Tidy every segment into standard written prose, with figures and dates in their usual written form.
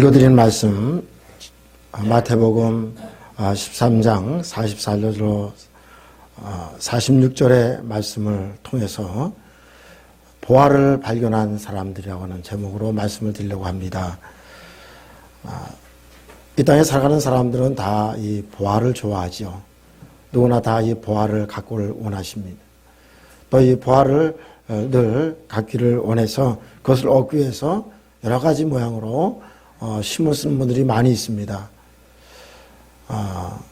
읽어드린 말씀 마태복음 13장 44절로 46절의 말씀을 통해서 보화를 발견한 사람들이라고 하는 제목으로 말씀을 드리려고 합니다. 이 땅에 살아가는 사람들은 다 이 보화를 좋아하죠. 누구나 다 이 보화를 갖고를 원하십니다. 또 이 보화를 늘 갖기를 원해서 그것을 얻기 위해서 여러 가지 모양으로 힘을 쓰는 분들이 많이 있습니다.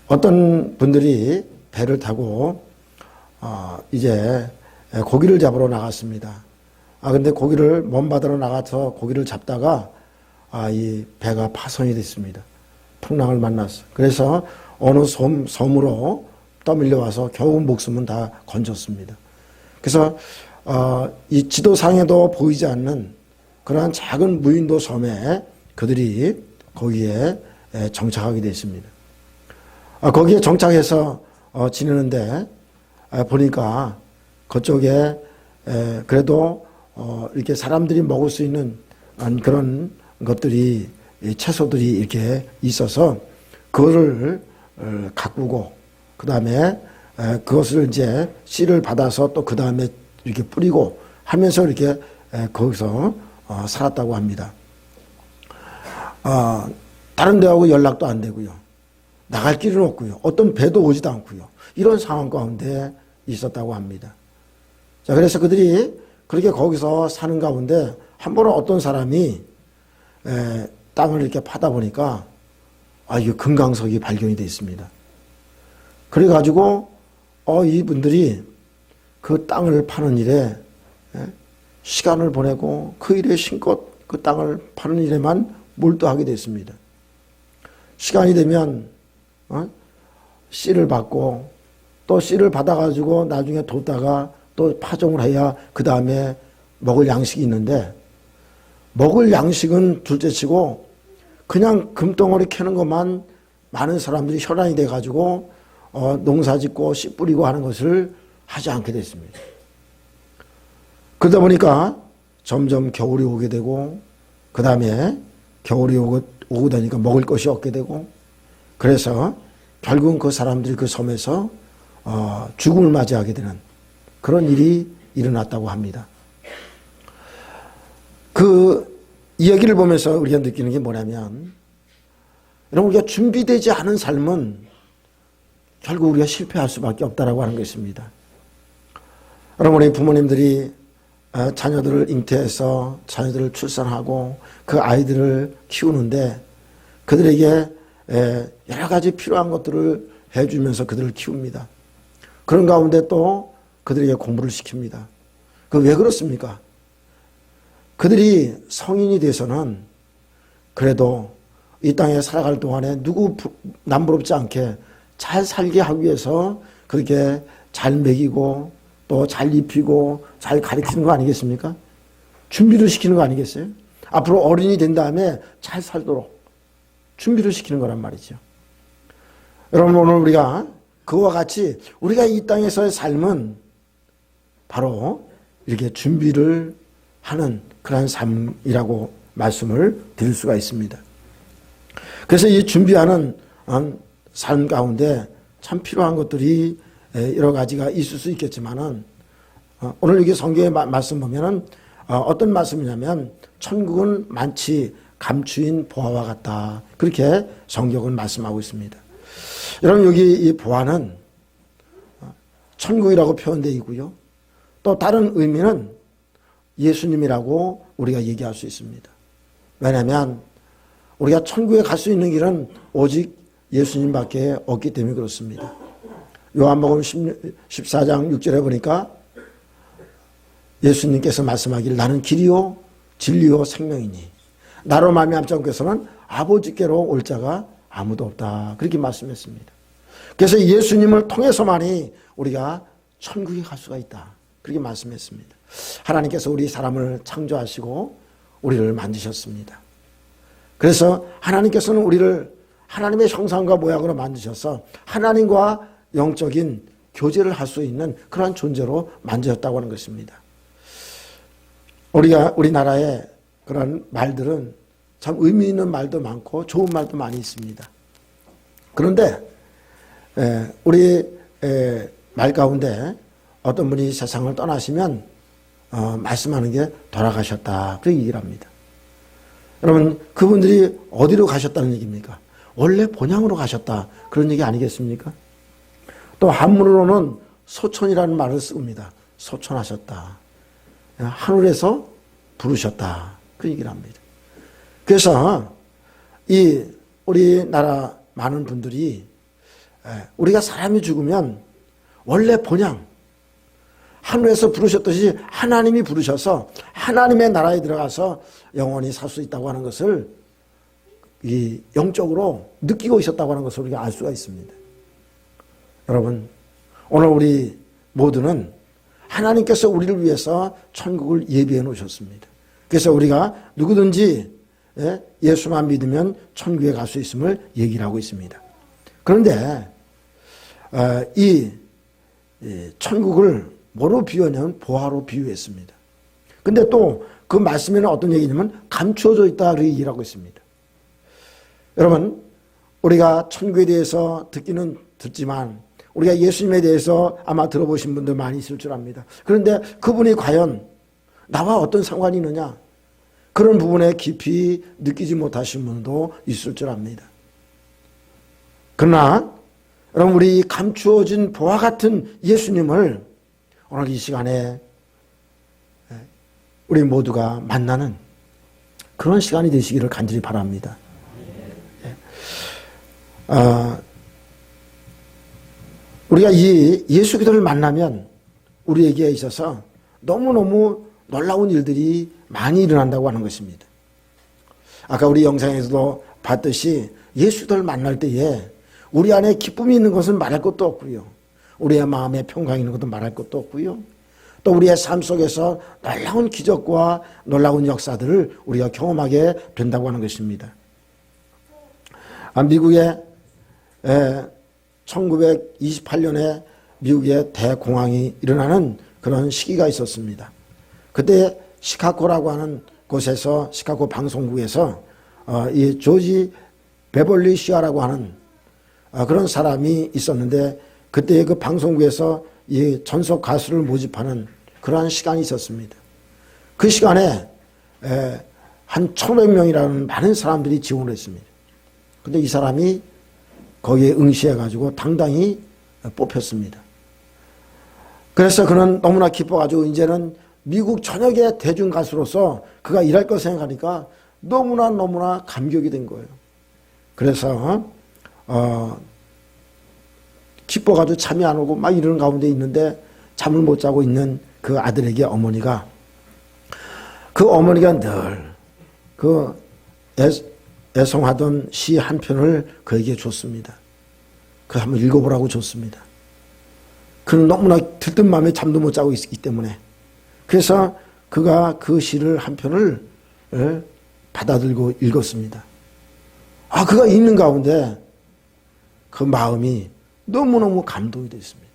어떤 분들이 배를 타고 이제 고기를 잡으러 나갔습니다. 근데 고기를 먼 바다로 나가서 고기를 잡다가 이 배가 파손이 됐습니다. 풍랑을 만났어. 그래서 어느 섬으로 떠밀려 와서 겨우 목숨은 다 건졌습니다. 그래서 이 지도상에도 보이지 않는 그러한 작은 무인도 섬에 그들이 거기에 정착하게 됐습니다. 거기에 정착해서 지내는데 보니까 그쪽에 그래도 이렇게 사람들이 먹을 수 있는 그런 것들이 채소들이 이렇게 있어서 그거를 가꾸고 그 다음에 그것을 이제 씨를 받아서 또 그 다음에 이렇게 뿌리고 하면서 이렇게 거기서 살았다고 합니다. 다른 데하고 연락도 안 되고요. 나갈 길은 없고요. 어떤 배도 오지도 않고요. 이런 상황 가운데 있었다고 합니다. 자, 그래서 그들이 그렇게 거기서 사는 가운데 한 번은 어떤 사람이 땅을 이렇게 파다 보니까 이게 금강석이 발견이 되어 있습니다. 그래가지고 이분들이 그 땅을 파는 일에 시간을 보내고 그 일에 신껏 그 땅을 파는 일에만 몰두하게 됐습니다. 시간이 되면 씨를 받고 또 씨를 받아가지고 나중에 뒀다가 또 파종을 해야 그 다음에 먹을 양식이 있는데 먹을 양식은 둘째치고 그냥 금덩어리 캐는 것만 많은 사람들이 혈안이 돼가지고 농사 짓고 씨 뿌리고 하는 것을 하지 않게 됐습니다. 그러다 보니까 점점 겨울이 오게 되고 그 다음에 겨울이 오고 되니까 먹을 것이 없게 되고 그래서 결국은 그 사람들이 그 섬에서 죽음을 맞이하게 되는 그런 일이 일어났다고 합니다. 그 이야기를 보면서 우리가 느끼는 게 뭐냐면 여러분 우리가 준비되지 않은 삶은 결국 우리가 실패할 수밖에 없다라고 하는 것입니다. 여러분 우리 부모님들이 자녀들을 잉태해서 자녀들을 출산하고 그 아이들을 키우는데 그들에게 여러 가지 필요한 것들을 해주면서 그들을 키웁니다. 그런 가운데 또 그들에게 공부를 시킵니다. 그 왜 그렇습니까? 그들이 성인이 돼서는 그래도 이 땅에 살아갈 동안에 누구 남부럽지 않게 잘 살게 하기 위해서 그렇게 잘 먹이고 또 잘 입히고 잘 가르치는 거 아니겠습니까? 준비를 시키는 거 아니겠어요? 앞으로 어른이 된 다음에 잘 살도록 준비를 시키는 거란 말이죠. 여러분 오늘 우리가 그와 같이 우리가 이 땅에서의 삶은 바로 이렇게 준비를 하는 그러한 삶이라고 말씀을 드릴 수가 있습니다. 그래서 이 준비하는 삶 가운데 참 필요한 것들이 여러 가지가 있을 수 있겠지만은 오늘 여기 성경의 말씀 보면은 어떤 말씀이냐면 천국은 많지 감추인 보화와 같다. 그렇게 성경은 말씀하고 있습니다. 여러분 여기 이 보화는 천국이라고 표현되어 있고요. 또 다른 의미는 예수님이라고 우리가 얘기할 수 있습니다. 왜냐하면 우리가 천국에 갈 수 있는 길은 오직 예수님밖에 없기 때문에 그렇습니다. 요한복음 14장 6절에 보니까 예수님께서 말씀하기를 나는 길이요 진리요 생명이니 나로 말미암지 않고서는 아버지께로 올 자가 아무도 없다. 그렇게 말씀했습니다. 그래서 예수님을 통해서만이 우리가 천국에 갈 수가 있다. 그렇게 말씀했습니다. 하나님께서 우리 사람을 창조하시고 우리를 만드셨습니다. 그래서 하나님께서는 우리를 하나님의 형상과 모양으로 만드셔서 하나님과 영적인 교제를 할 수 있는 그러한 존재로 만드셨다고 하는 것입니다. 우리나라의 그런 말들은 참 의미 있는 말도 많고 좋은 말도 많이 있습니다. 그런데 우리 말 가운데 어떤 분이 세상을 떠나시면 말씀하는 게 돌아가셨다 그렇게 얘기를 합니다. 여러분 그분들이 어디로 가셨다는 얘기입니까? 원래 본향으로 가셨다 그런 얘기 아니겠습니까? 또 한문으로는 소천이라는 말을 씁니다. 소천하셨다. 하늘에서 부르셨다 그 얘기를 합니다. 그래서 이 우리나라 많은 분들이 우리가 사람이 죽으면 원래 본향 하늘에서 부르셨듯이 하나님이 부르셔서 하나님의 나라에 들어가서 영원히 살 수 있다고 하는 것을 이 영적으로 느끼고 있었다고 하는 것을 우리가 알 수가 있습니다. 여러분 오늘 우리 모두는 하나님께서 우리를 위해서 천국을 예비해 놓으셨습니다. 그래서 우리가 누구든지 예수만 믿으면 천국에 갈 수 있음을 얘기를 하고 있습니다. 그런데 이 천국을 뭐로 비유하냐면 보화로 비유했습니다. 근데 또 그 말씀에는 어떤 얘기냐면 감추어져 있다 그 얘기를 하고 있습니다. 여러분 우리가 천국에 대해서 듣기는 듣지만 우리가 예수님에 대해서 아마 들어보신 분들 많이 있을 줄 압니다. 그런데 그분이 과연 나와 어떤 상관이 있느냐 그런 부분에 깊이 느끼지 못하신 분도 있을 줄 압니다. 그러나 여러분 우리 감추어진 보화 같은 예수님을 오늘 이 시간에 우리 모두가 만나는 그런 시간이 되시기를 간절히 바랍니다. 우리가 이 예수 그리스도를 만나면 우리에게 있어서 너무너무 놀라운 일들이 많이 일어난다고 하는 것입니다. 아까 우리 영상에서도 봤듯이 예수 그리스도를 만날 때에 우리 안에 기쁨이 있는 것은 말할 것도 없고요. 우리의 마음에 평강이 있는 것도 말할 것도 없고요. 또 우리의 삶 속에서 놀라운 기적과 놀라운 역사들을 우리가 경험하게 된다고 하는 것입니다. 미국의 1928년에 미국의 대공황이 일어나는 그런 시기가 있었습니다. 그때 시카고라고 하는 곳에서 시카고 방송국에서 이 조지 베벌리 시아라고 하는 그런 사람이 있었는데 그때 그 방송국에서 이 전속 가수를 모집하는 그러한 시간이 있었습니다. 그 시간에 한 1,500명이라는 많은 사람들이 지원을 했습니다. 근데 이 사람이 거기에 응시해가지고 당당히 뽑혔습니다. 그래서 그는 너무나 기뻐가지고 이제는 미국 전역의 대중 가수로서 그가 일할 거 생각하니까 너무나 감격이 된 거예요. 그래서 기뻐가지고 잠이 안 오고 막 이러는 가운데 있는데 잠을 못 자고 있는 그 아들에게 어머니가 늘 그 애송하던 시 한 편을 그에게 줬습니다. 그 한번 읽어보라고 줬습니다. 그는 너무나 들뜬 마음에 잠도 못 자고 있기 때문에 그래서 그가 그 시를 한 편을 받아들고 읽었습니다. 그가 읽는 가운데 그 마음이 너무너무 감동이 됐습니다.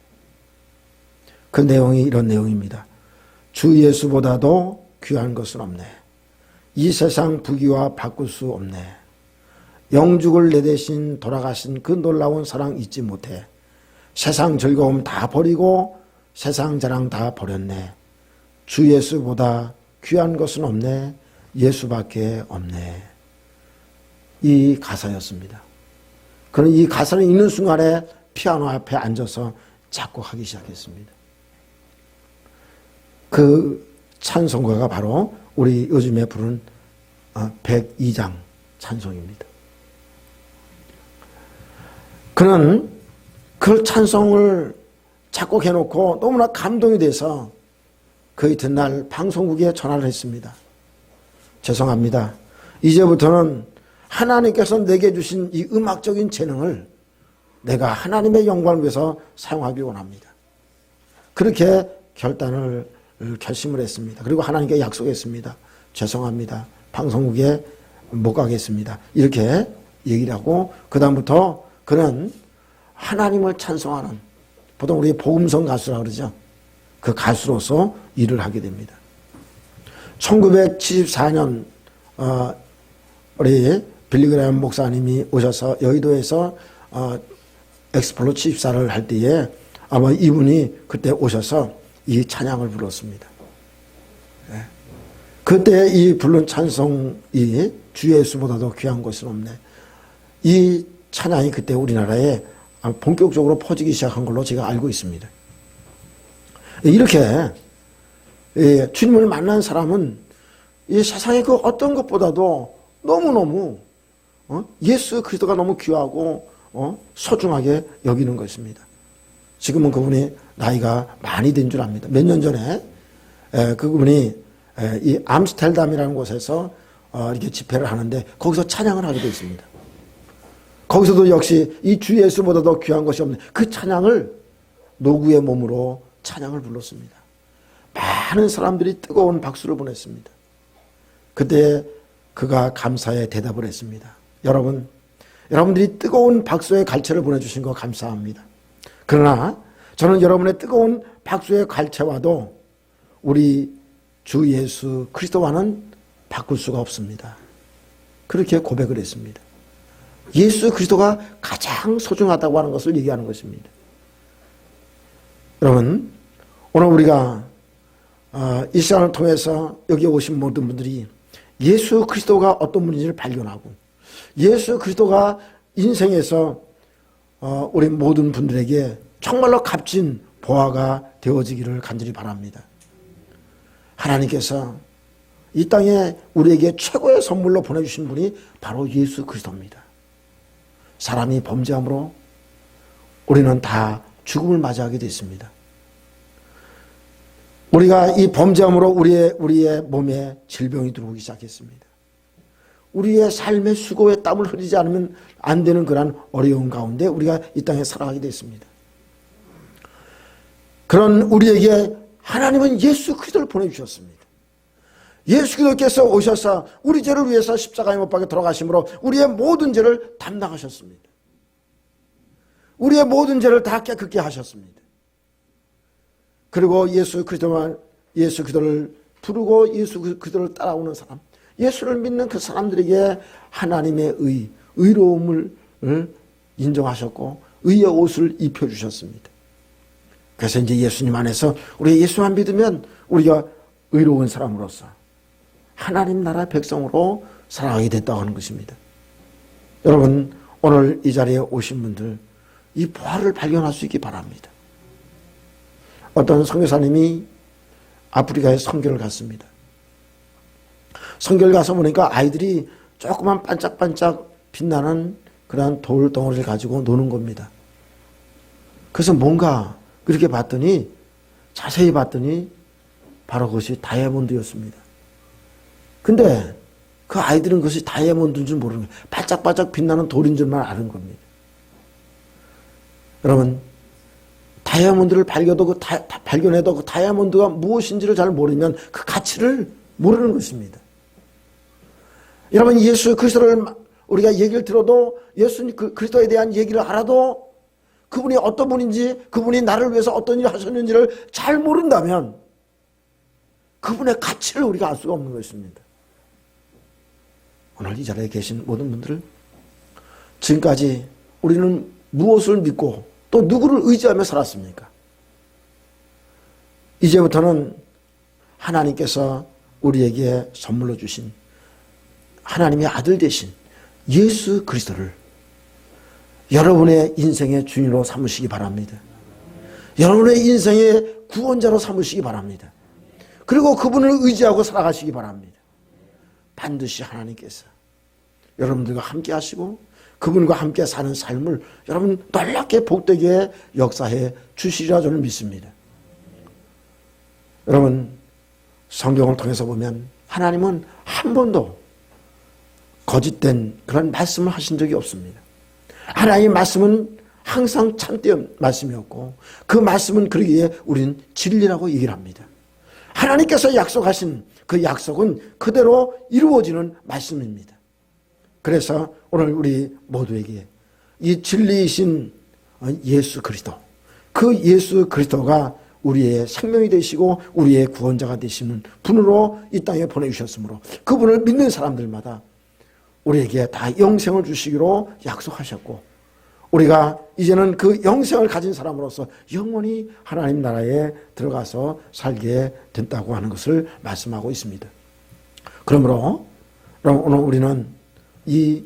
그 내용이 이런 내용입니다. 주 예수보다도 귀한 것은 없네. 이 세상 부귀와 바꿀 수 없네. 영죽을 내 대신 돌아가신 그 놀라운 사랑 잊지 못해. 세상 즐거움 다 버리고 세상 자랑 다 버렸네. 주 예수보다 귀한 것은 없네. 예수밖에 없네. 이 가사였습니다. 그는 이 가사를 읽는 순간에 피아노 앞에 앉아서 작곡하기 시작했습니다. 그 찬송가가 바로 우리 요즘에 부른 102장 찬송입니다. 그는 그 찬송을 작곡해놓고 너무나 감동이 돼서 그 이튿날 방송국에 전화를 했습니다. 죄송합니다. 이제부터는 하나님께서 내게 주신 이 음악적인 재능을 내가 하나님의 영광을 위해서 사용하기 원합니다. 그렇게 결심을 했습니다. 그리고 하나님께 약속했습니다. 죄송합니다. 방송국에 못 가겠습니다. 이렇게 얘기를 하고 그 다음부터 그는 하나님을 찬송하는 보통 우리 복음성 가수라고 그러죠. 그 가수로서 일을 하게 됩니다. 1974년 우리 빌리그램 목사님이 오셔서 여의도에서 엑스플로 집사를 할 때에 아마 이분이 그때 오셔서 이 찬양을 불렀습니다. 그때 이 부른 찬송이 주 예수보다도 귀한 것은 없네. 이 찬양이 그때 우리나라에 본격적으로 퍼지기 시작한 걸로 제가 알고 있습니다. 이렇게 주님을 만난 사람은 이 세상의 그 어떤 것보다도 너무너무 예수 그리스도가 너무 귀하고 소중하게 여기는 것입니다. 지금은 그분이 나이가 많이 된 줄 압니다. 몇 년 전에 그분이 이 암스테르담이라는 곳에서 이렇게 집회를 하는데 거기서 찬양을 하게 되어 있습니다. 거기서도 역시 이 주 예수보다도 귀한 것이 없는 그 찬양을 노구의 몸으로 찬양을 불렀습니다. 많은 사람들이 뜨거운 박수를 보냈습니다. 그때 그가 감사의 대답을 했습니다. 여러분들이 뜨거운 박수의 갈채를 보내주신 거 감사합니다. 그러나 저는 여러분의 뜨거운 박수의 갈채와도 우리 주 예수 그리스도와는 바꿀 수가 없습니다. 그렇게 고백을 했습니다. 예수 그리스도가 가장 소중하다고 하는 것을 얘기하는 것입니다. 여러분, 오늘 우리가 이 시간을 통해서 여기 오신 모든 분들이 예수 그리스도가 어떤 분인지를 발견하고 예수 그리스도가 인생에서 우리 모든 분들에게 정말로 값진 보화가 되어지기를 간절히 바랍니다. 하나님께서 이 땅에 우리에게 최고의 선물로 보내주신 분이 바로 예수 그리스도입니다. 사람이 범죄함으로 우리는 다 죽음을 맞이하게 됐습니다. 우리가 이 범죄함으로 우리의 몸에 질병이 들어오기 시작했습니다. 우리의 삶의 수고에 땀을 흘리지 않으면 안 되는 그런 어려운 가운데 우리가 이 땅에 살아가게 됐습니다. 그런 우리에게 하나님은 예수 그리스도를 보내주셨습니다. 예수 그리스도께서 오셔서 우리 죄를 위해서 십자가에 못 박혀 돌아가심으로 우리의 모든 죄를 담당하셨습니다. 우리의 모든 죄를 다 깨끗게 하셨습니다. 그리고 예수 그리스도를 부르고 예수 그리스도를 따라오는 사람, 예수를 믿는 그 사람들에게 하나님의 의로움을 인정하셨고 의의 옷을 입혀주셨습니다. 그래서 이제 예수님 안에서 우리 예수만 믿으면 우리가 의로운 사람으로서 하나님 나라 백성으로 살아가게 됐다고 하는 것입니다. 여러분, 오늘 이 자리에 오신 분들 이 보화를 발견할 수 있기 바랍니다. 어떤 선교사님이 아프리카에 선교를 갔습니다. 선교를 가서 보니까 아이들이 조그만 반짝반짝 빛나는 그런 돌 덩어리를 가지고 노는 겁니다. 그래서 뭔가 그렇게 봤더니 자세히 봤더니 바로 그것이 다이아몬드였습니다. 근데 그 아이들은 그것이 다이아몬드인 줄 모르는 거예요. 반짝반짝 빛나는 돌인 줄만 아는 겁니다. 여러분, 다이아몬드를 발견해도 그 다이아몬드가 무엇인지를 잘 모르면 그 가치를 모르는 것입니다. 여러분, 예수 그리스도를 우리가 얘기를 들어도 예수님 그리스도에 대한 얘기를 알아도 그분이 어떤 분인지 그분이 나를 위해서 어떤 일을 하셨는지를 잘 모른다면 그분의 가치를 우리가 알 수가 없는 것입니다. 오늘 이 자리에 계신 모든 분들 지금까지 우리는 무엇을 믿고 또 누구를 의지하며 살았습니까? 이제부터는 하나님께서 우리에게 선물로 주신 하나님의 아들 되신 예수 그리스도를 여러분의 인생의 주인으로 삼으시기 바랍니다. 여러분의 인생의 구원자로 삼으시기 바랍니다. 그리고 그분을 의지하고 살아가시기 바랍니다. 반드시 하나님께서 여러분들과 함께 하시고 그분과 함께 사는 삶을 여러분 놀랍게 복되게 역사해 주시리라 저는 믿습니다. 여러분, 성경을 통해서 보면 하나님은 한 번도 거짓된 그런 말씀을 하신 적이 없습니다. 하나님의 말씀은 항상 참된 말씀이었고 그 말씀은 그러기에 우리는 진리라고 얘기를 합니다. 하나님께서 약속하신 그 약속은 그대로 이루어지는 말씀입니다. 그래서 오늘 우리 모두에게 이 진리이신 예수 그리스도, 그 예수 그리스도가 우리의 생명이 되시고 우리의 구원자가 되시는 분으로 이 땅에 보내주셨으므로 그분을 믿는 사람들마다 우리에게 다 영생을 주시기로 약속하셨고 우리가 이제는 그 영생을 가진 사람으로서 영원히 하나님 나라에 들어가서 살게 된다고 하는 것을 말씀하고 있습니다. 그러므로 오늘 우리는 이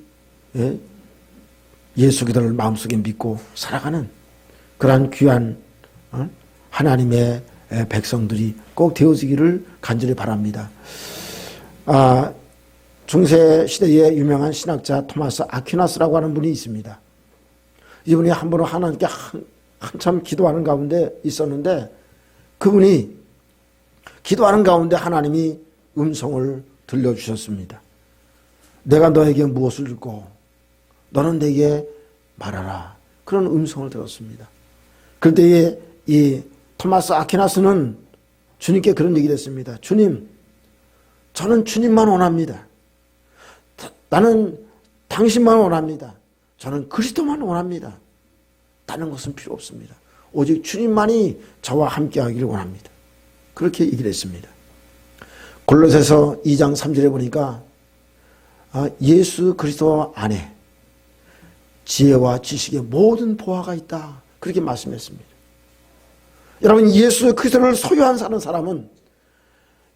예수 그리스도를 마음속에 믿고 살아가는 그러한 귀한 하나님의 백성들이 꼭 되어지기를 간절히 바랍니다. 중세 시대에 유명한 신학자 토마스 아퀴나스라고 하는 분이 있습니다. 이분이 한 번은 하나님께 한참 기도하는 가운데 있었는데 그분이 기도하는 가운데 하나님이 음성을 들려주셨습니다. 내가 너에게 무엇을 줄고 너는 내게 말하라. 그런 음성을 들었습니다. 그때 이 토마스 아퀴나스는 주님께 그런 얘기를 했습니다. 주님, 저는 주님만 원합니다. 나는 당신만 원합니다. 저는 그리스도만 원합니다. 다른 것은 필요 없습니다. 오직 주님만이 저와 함께 하기를 원합니다. 그렇게 얘기를 했습니다. 골로새서 2장 3절에 보니까 예수 그리스도 안에 지혜와 지식의 모든 보화가 있다. 그렇게 말씀했습니다. 여러분, 예수 그리스도를 소유한 사람은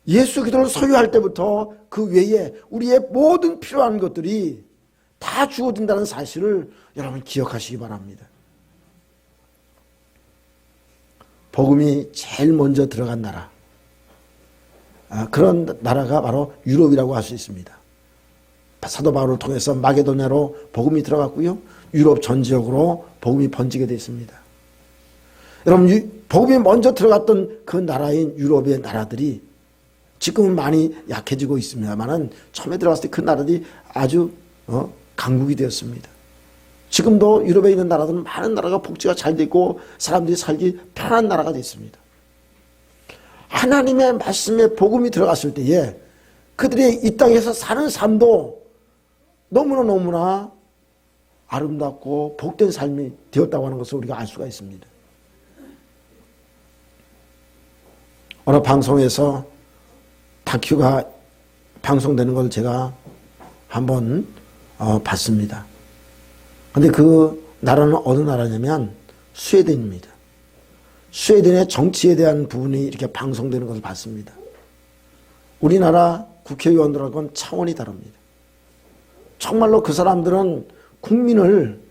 예수 그리스도를 소유할 때부터 그 외에 우리의 모든 필요한 것들이 다 주어진다는 사실을 여러분 기억하시기 바랍니다. 복음이 제일 먼저 들어간 나라, 그런 나라가 바로 유럽이라고 할 수 있습니다. 사도 바울을 통해서 마게도냐로 복음이 들어갔고요. 유럽 전 지역으로 복음이 번지게 됐습니다. 여러분, 복음이 먼저 들어갔던 그 나라인 유럽의 나라들이 지금은 많이 약해지고 있습니다만 처음에 들어갔을 때 그 나라들이 아주 강국이 되었습니다. 지금도 유럽에 있는 나라들은 많은 나라가 복지가 잘 되고 사람들이 살기 편한 나라가 됐습니다. 하나님의 말씀에 복음이 들어갔을 때에 그들이 이 땅에서 사는 삶도 너무나 아름답고 복된 삶이 되었다고 하는 것을 우리가 알 수가 있습니다. 어느 방송에서 다큐가 방송되는 걸 제가 한번 봤습니다. 근데 그 나라는 어느 나라냐면 스웨덴입니다. 스웨덴의 정치에 대한 부분이 이렇게 방송되는 것을 봤습니다. 우리나라 국회의원들하고는 차원이 다릅니다. 정말로 그 사람들은 국민을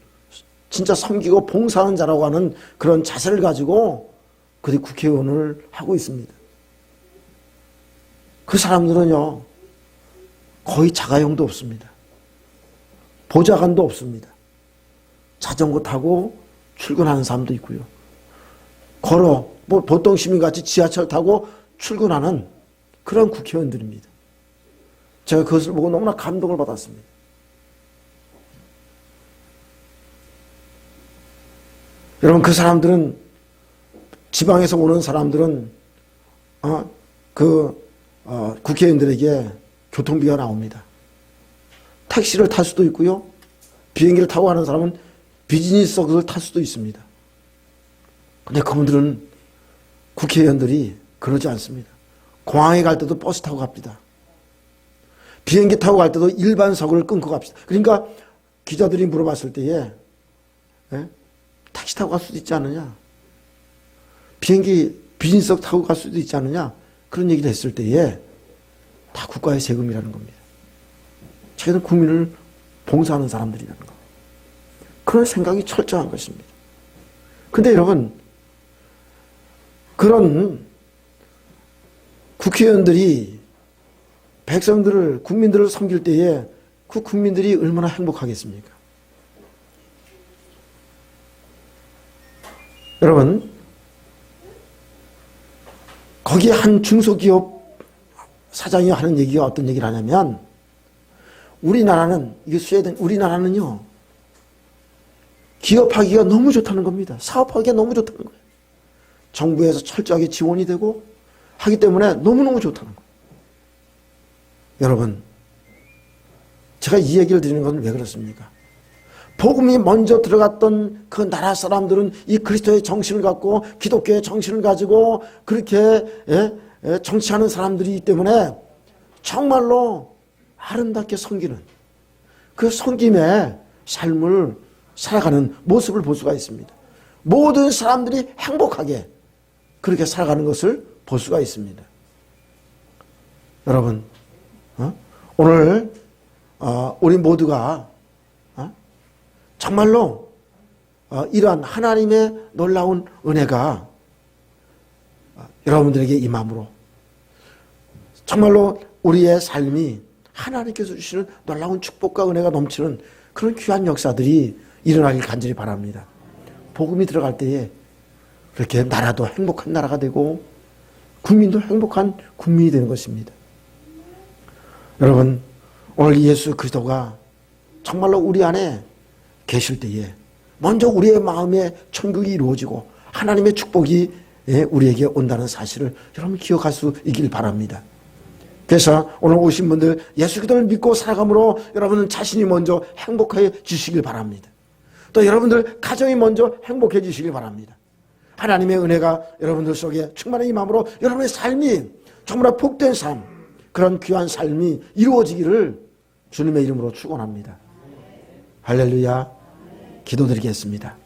진짜 섬기고 봉사하는 자라고 하는 그런 자세를 가지고 그들이 국회의원을 하고 있습니다. 그 사람들은요, 거의 자가용도 없습니다. 보좌관도 없습니다. 자전거 타고 출근하는 사람도 있고요. 보통 시민같이 지하철 타고 출근하는 그런 국회의원들입니다. 제가 그것을 보고 너무나 감동을 받았습니다. 여러분, 그 사람들은, 지방에서 오는 사람들은 국회의원들에게 교통비가 나옵니다. 택시를 탈 수도 있고요. 비행기를 타고 가는 사람은 비즈니스석을 탈 수도 있습니다. 근데 그분들은, 국회의원들이 그러지 않습니다. 공항에 갈 때도 버스 타고 갑니다. 비행기 타고 갈 때도 일반석을 끊고 갑시다. 그러니까 기자들이 물어봤을 때에 택시 타고 갈 수도 있지 않느냐, 비행기 비즈니스석 타고 갈 수도 있지 않느냐, 그런 얘기를 했을 때에 다 국가의 세금이라는 겁니다. 자기는 국민을 봉사하는 사람들이라는 거. 그런 생각이 철저한 것입니다. 근데 여러분, 그런 국회의원들이 백성들을, 국민들을 섬길 때에 그 국민들이 얼마나 행복하겠습니까? 여러분, 거기 한 중소기업 사장이 하는 얘기가 어떤 얘기를 하냐면, 우리나라는, 이게 스웨덴, 우리나라는요, 기업하기가 너무 좋다는 겁니다. 사업하기가 너무 좋다는 거예요. 정부에서 철저하게 지원이 되고 하기 때문에 너무너무 좋다는 거예요. 여러분, 제가 이 얘기를 드리는 건 왜 그렇습니까? 복음이 먼저 들어갔던 그 나라 사람들은 이 그리스도의 정신을 갖고 기독교의 정신을 가지고 그렇게 정치하는 사람들이기 때문에 정말로 아름답게 섬기는, 그 섬김의 삶을 살아가는 모습을 볼 수가 있습니다. 모든 사람들이 행복하게 그렇게 살아가는 것을 볼 수가 있습니다. 여러분, 오늘 우리 모두가 정말로 이러한 하나님의 놀라운 은혜가 여러분들에게 임함으로 정말로 우리의 삶이 하나님께서 주시는 놀라운 축복과 은혜가 넘치는 그런 귀한 역사들이 일어나길 간절히 바랍니다. 복음이 들어갈 때에 그렇게 나라도 행복한 나라가 되고 국민도 행복한 국민이 되는 것입니다. 여러분, 오늘 예수 그리스도가 정말로 우리 안에 계실 때에 먼저 우리의 마음에 천국이 이루어지고 하나님의 축복이 우리에게 온다는 사실을 여러분 기억할 수 있길 바랍니다. 그래서 오늘 오신 분들 예수 그리스도를 믿고 살아감으로 여러분은 자신이 먼저 행복해지시길 바랍니다. 또 여러분들 가정이 먼저 행복해지시길 바랍니다. 하나님의 은혜가 여러분들 속에 충만한 이 마음으로 여러분의 삶이 정말 복된 삶, 그런 귀한 삶이 이루어지기를 주님의 이름으로 축원합니다. 할렐루야. 기도드리겠습니다.